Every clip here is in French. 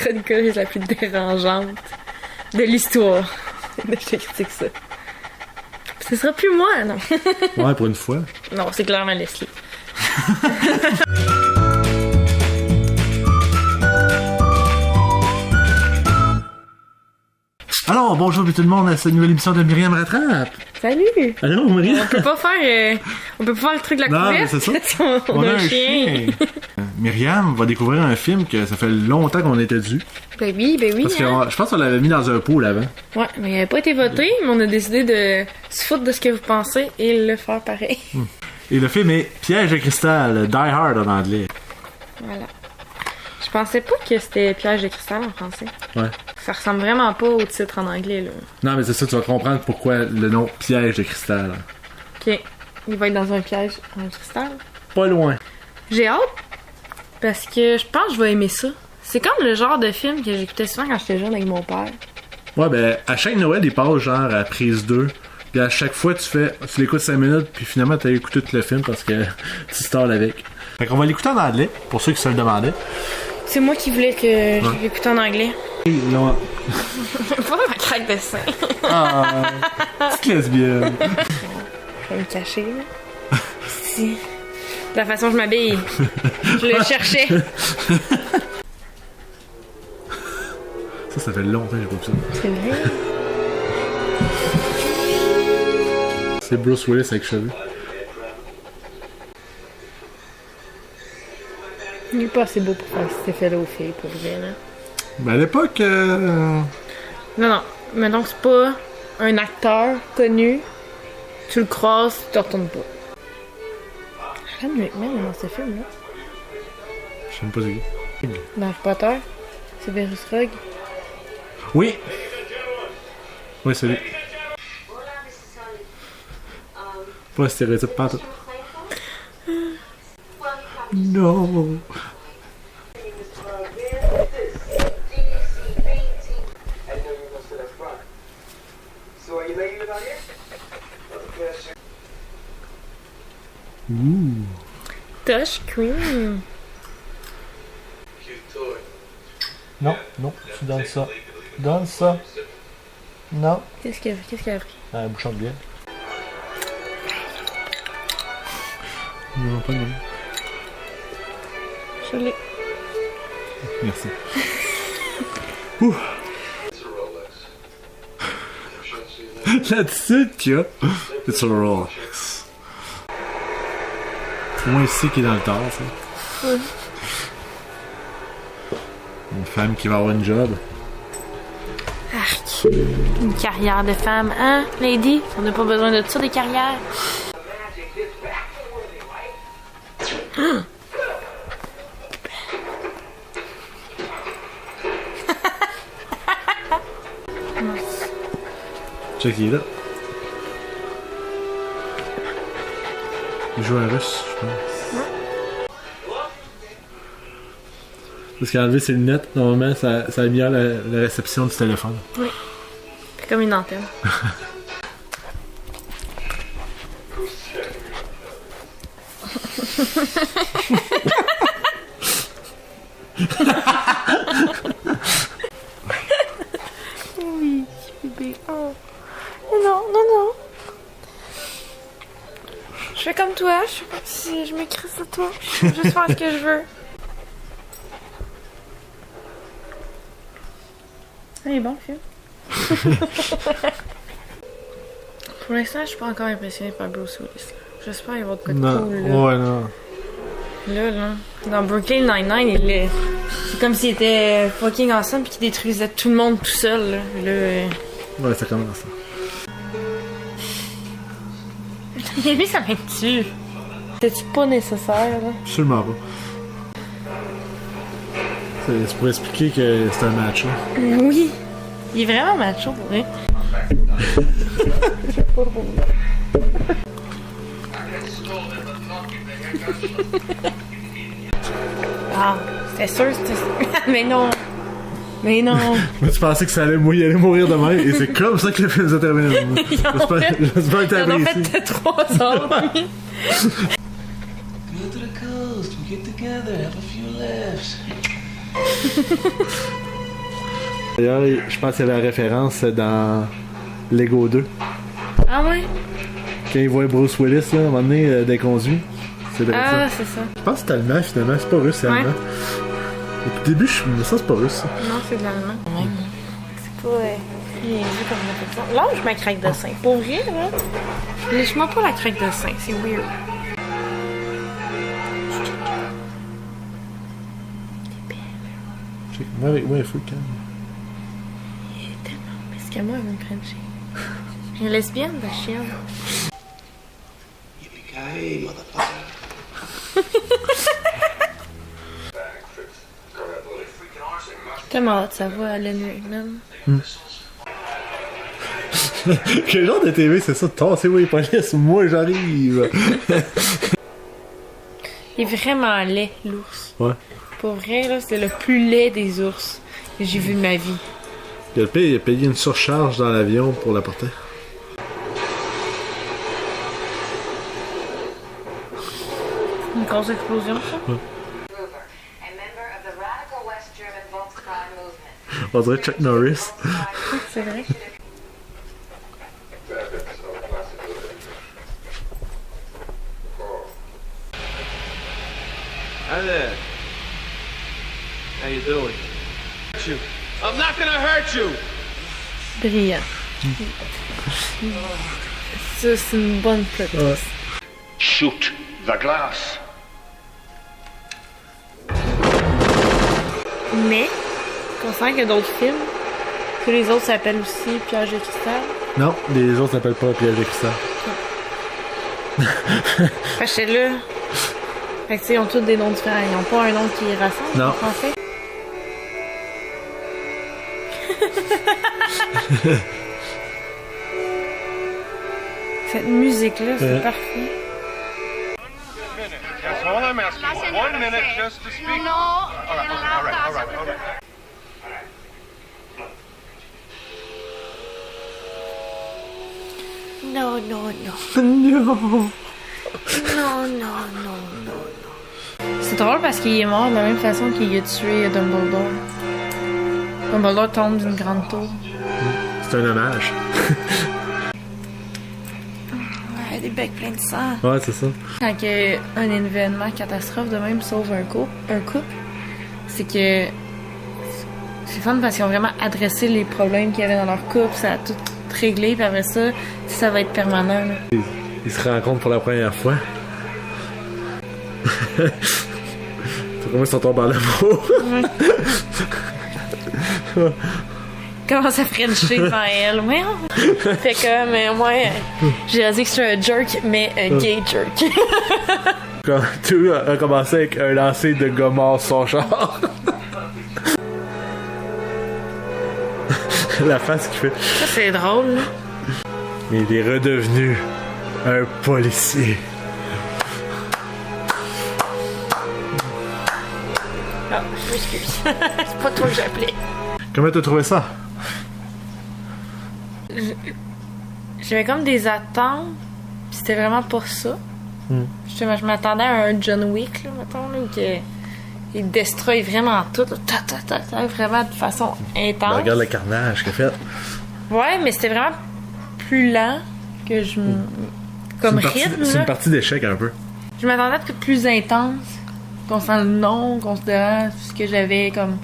chroniqueuse la plus dérangeante de l'histoire. Je critique ça. Ce sera plus moi, non? Ouais, pour une fois. Non, c'est clairement Leslie. Alors, bonjour tout le monde à cette nouvelle émission de Myriam Rattrape. Salut! Allô, Myriam? On peut pas faire le truc de la Non, mais couverte. c'est ça. on a un chien. Myriam va découvrir un film que ça fait longtemps qu'on était dû. Ben oui. Parce que Hein. je pense qu'on l'avait mis dans un pool avant. Ouais, mais il avait pas été voté, mais on a décidé de se foutre de ce que vous pensez et le faire pareil. Et le film est Piège de cristal, Die Hard en anglais. Voilà. Je pensais pas que c'était Piège de cristal en français. Ouais. Ça ressemble vraiment pas au titre en anglais, là. Non, mais c'est ça, tu vas comprendre pourquoi le nom Piège de cristal. Ok. Il va être dans un piège en cristal. Pas loin. J'ai hâte, parce que je pense que je vais aimer ça. C'est comme le genre de film que j'écoutais souvent quand j'étais jeune avec mon père. Ouais, ben, à chaque Noël, il passe genre à prise 2. Puis à chaque fois, tu l'écoutes 5 minutes, puis finalement, t'as écouté tout le film parce que tu stalles avec. Fait qu'on va l'écouter en anglais, pour ceux qui se le demandaient. C'est moi qui voulais que je l'écoute en anglais. Non. Pas ma craque de sein. Ah, petite lesbienne. Je vais me cacher, là. Si. De la façon que je m'habille. Je le cherchais. Ça fait longtemps que j'ai pas vu ça. C'est vrai. C'est Bruce Willis avec cheveux. Il est pas assez beau pour faire cet effet-là aux filles, pour vrai, là. Ben, à l'époque, Non. Mais donc, c'est pas un acteur connu. Tu le croises, tu te retournes pas. Alan Rickman est dans ce film-là. je sais même pas c'est qui. Dans Harry Potter. C'est Verus Rogue. Oui! Oui, c'est lui. Pas stéréotype, pas tout. Non! Ouh! Touch Cream. Non, tu donnes ça. Donne ça. Non. Qu'est-ce qu'elle a pris? Un bouchon de bière. Non, pas de nom. Je l'ai. Merci. Ouh! L'attitude qu'il y a. It's a Rolex. Au moins ici qui est dans le tard, ça. Ouais. Une femme qui va avoir une job. Arc. Une carrière de femme, hein, lady? On n'a pas besoin de ça, des carrières. Check, il est là. Il joue à russe, je pense. Parce qu'il a enlevé ses lunettes, normalement, ça améliore la réception du téléphone. Oui. C'est comme une antenne. Oui, bébé. Oh. Non. Je fais comme toi, je m'écris à toi. Je veux juste faire ce que je veux. Il est bon le film. Pour l'instant, je suis pas encore impressionnée par Bruce Willis. J'espère qu'il va être de quoi de cool. Là. Ouais, non. Là. Dans Brooklyn Nine-Nine, c'est comme s'il était fucking awesome pis qu'il détruisait tout le monde tout seul. Là. Ouais, ça commence ça. Il a mis sa main dessus. C'était-tu pas nécessaire, là? Absolument pas. C'est pour expliquer que c'est un match, là. Oui. Il est vraiment macho, pour vrai. J'ai pas drôle. Ah, c'était sûr, Mais non. Mais tu pensais que ça allait mourir demain, et c'est comme ça que le film s'est terminé. J'espère que t'as apprécié. Fait 3 heures. Go to the coast, we get together, have a few laughs. D'ailleurs, je pense qu'il y avait la référence dans Lego 2. Ah ouais? Quand il voit Bruce Willis, là, à un moment donné, déconduit. C'est vrai Ah, ça. c'est ça. Je pense que c'est allemand, finalement. C'est pas russe, c'est Ouais. allemand. Au début, je me sens c'est pas russe. Non, c'est de l'allemand. C'est pas bien vu comme réflexion. Lâche ma craque de sein. Pour vrai, là. Lâche-moi pas la craque de sein. C'est weird. Moi, avec moi, il faut le calme. Il est tellement. Parce que moi, elle veut me frencher. Une lesbienne, la chienne. Yippee-ki-yay, motherfucker. Tellement hâte, ça va à Lenny Rickman. Quel genre de TV c'est ça? Tassez-vous les polices, moi j'arrive! Il est vraiment laid, l'ours. Ouais. Pour vrai, là, c'est le plus laid des ours que j'ai vu de ma vie. Il a payé une surcharge dans l'avion pour la porter. Une grosse explosion, ça? A member of the radical West German Volksfront movement. On dirait Chuck Norris. C'est vrai. Hi there. How you doing? I'm not gonna hurt you! Brillant. Ça, c'est une bonne plot twist. Shoot the glass. Mais, considérant qu'il y a d'autres films, que les autres s'appellent aussi Piège de cristal. Non, les autres s'appellent pas Piège de cristal. Fait que j'étais là. Fait que tu sais, ils ont tous des noms différents. Ils ont pas un nom qui rassemble Non. en français. Cette musique-là, c'est parfait. That's all I'm asking. 1 minute just to speak. No, All right. Non, non, non. Non. Non, non, non, non. C'est drôle parce qu'il est mort de la même façon qu'il a tué Dumbledore. Dumbledore tombe d'une grande tour. C'est un hommage. Ouais, des becs pleins de sang. Ouais, c'est ça. Quand que un événement catastrophe de même sauve un couple, c'est que c'est fun parce qu'ils ont vraiment adressé les problèmes qu'il y avait dans leur couple, ça a tout réglé, puis après ça va être permanent. Là. Ils se rencontrent pour la première fois. C'est comment ils sont tombés en amour. Commence à frencher devant elle. Ouais. Fait que, moi, j'ai dit que c'est un jerk, mais un gay jerk. Quand tout a commencé avec un lancer de gommard sur son char. La face qu'il fait. Ça, c'est drôle, là. Mais il est redevenu un policier. Ah, je m'excuse. C'est pas toi que j'appelais. Comment t'as trouvé ça? J'avais comme des attentes, pis c'était vraiment pas ça. Justement, je m'attendais à un John Wick, là, mettons, là, où il détruit vraiment tout, là, vraiment de façon intense. Regarde le carnage qu'il a fait. Ouais, mais c'était vraiment plus lent que je me... Comme rythme, C'est là. une partie d'échec un peu. Je m'attendais à être plus intense, concernant le nom, considérant ce que j'avais comme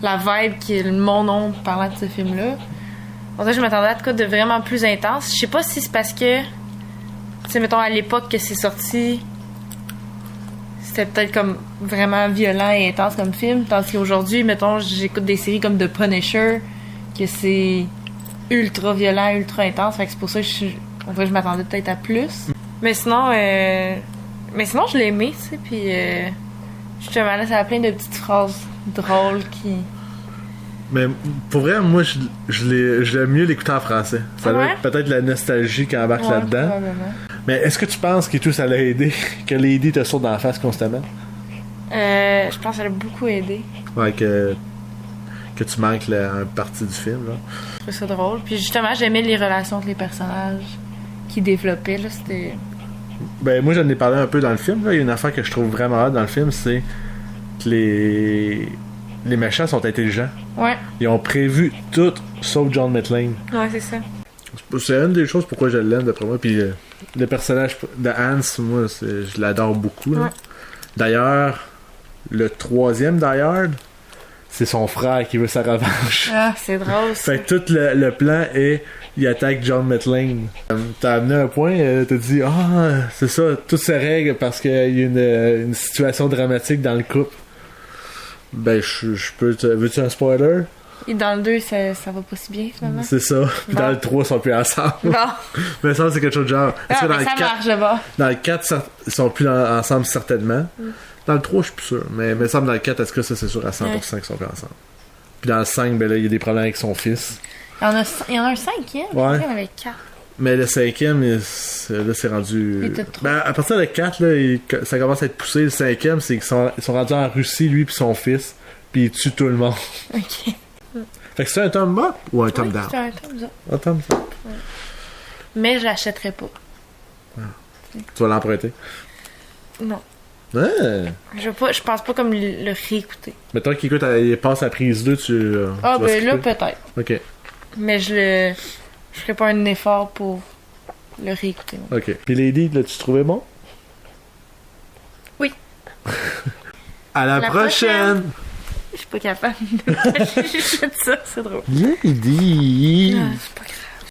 la vibe qui est mon nom parlant de ce film-là. En fait, je m'attendais à quoi de vraiment plus intense. Je sais pas si c'est parce que, tu sais, mettons, à l'époque que c'est sorti, c'était peut-être comme vraiment violent et intense comme film, tandis qu'aujourd'hui, mettons, j'écoute des séries comme The Punisher, que c'est ultra violent, ultra intense, fait que c'est pour ça que je m'attendais peut-être à plus. Mais sinon, je l'ai aimé, tu sais, puis justement, là, ça a plein de petites phrases drôles qui... Mais pour vrai, moi, j'aime mieux l'écouter en français. Ça doit Ouais? être peut-être la nostalgie qui embarque Ouais, là-dedans. probablement. Mais est-ce que tu penses que tout ça l'a aidé? Que Lady te saute dans la face constamment? Je pense que ça l'a beaucoup aidé. Ouais, que tu manques une partie du film, là. Je trouvais ça drôle. Puis justement, j'aimais les relations entre les personnages qui développaient, là, c'était... Ben, moi, j'en ai parlé un peu dans le film, là. Il y a une affaire que je trouve vraiment hâte dans le film, c'est que les méchants sont intelligents. Ouais, Ils ont prévu tout, sauf John McClane. ouais, c'est ça. C'est une des choses pourquoi je l'aime, d'après moi. Puis le personnage de Hans, moi, je l'adore beaucoup. Là. Ouais. D'ailleurs, le 3e Die Hard, c'est son frère qui veut sa revanche. Ah, c'est drôle, ça. Fait que tout le plan est il attaque John McClane. T'as amené un point, t'as dit c'est ça, tout se règle parce qu'il y a une situation dramatique dans le couple. Ben je peux veux-tu un spoiler? Et dans le 2, ça va pas si bien, finalement. C'est ça. Puis Bon. dans le 3 ils sont plus ensemble. Bon. Mais ça c'est quelque chose de genre. Est-ce Ah, que dans mais le ça 4, marche, là-bas. dans le 4 ils sont plus ensemble certainement. Dans le 3 je suis plus sûr. Mais il me semble dans le 4 est-ce que ça c'est sûr à 100% qu'ils sont plus ensemble. Puis dans le 5 ben là il y a des problèmes avec son fils. Il y en a un 5e. Ouais. Il y en avait 4. Mais le 5e, là, c'est rendu. Il était trop. Ben, à partir de 4, là, ça commence à être poussé. Le 5e, c'est qu'ils sont rendus en Russie, lui et son fils. Puis ils tuent tout le monde. Ok. Fait que c'est un thumb up ou un thumb Oui, down? c'est un thumbs up. Un thumb up. Mais je l'achèterais pas. Tu vas l'emprunter. Non. Ouais. Je pense pas comme le réécouter. Mettons qu'il passe à prise 2, tu. Ah, tu vas ben là, skipper? peut-être. Ok. Mais je ferais pas un effort pour le réécouter. non. Ok. Puis Lady, là-tu trouvais bon? Oui. À la La prochaine! Je suis pas capable de cacher ça, c'est drôle. Lady! Ah, je suis pas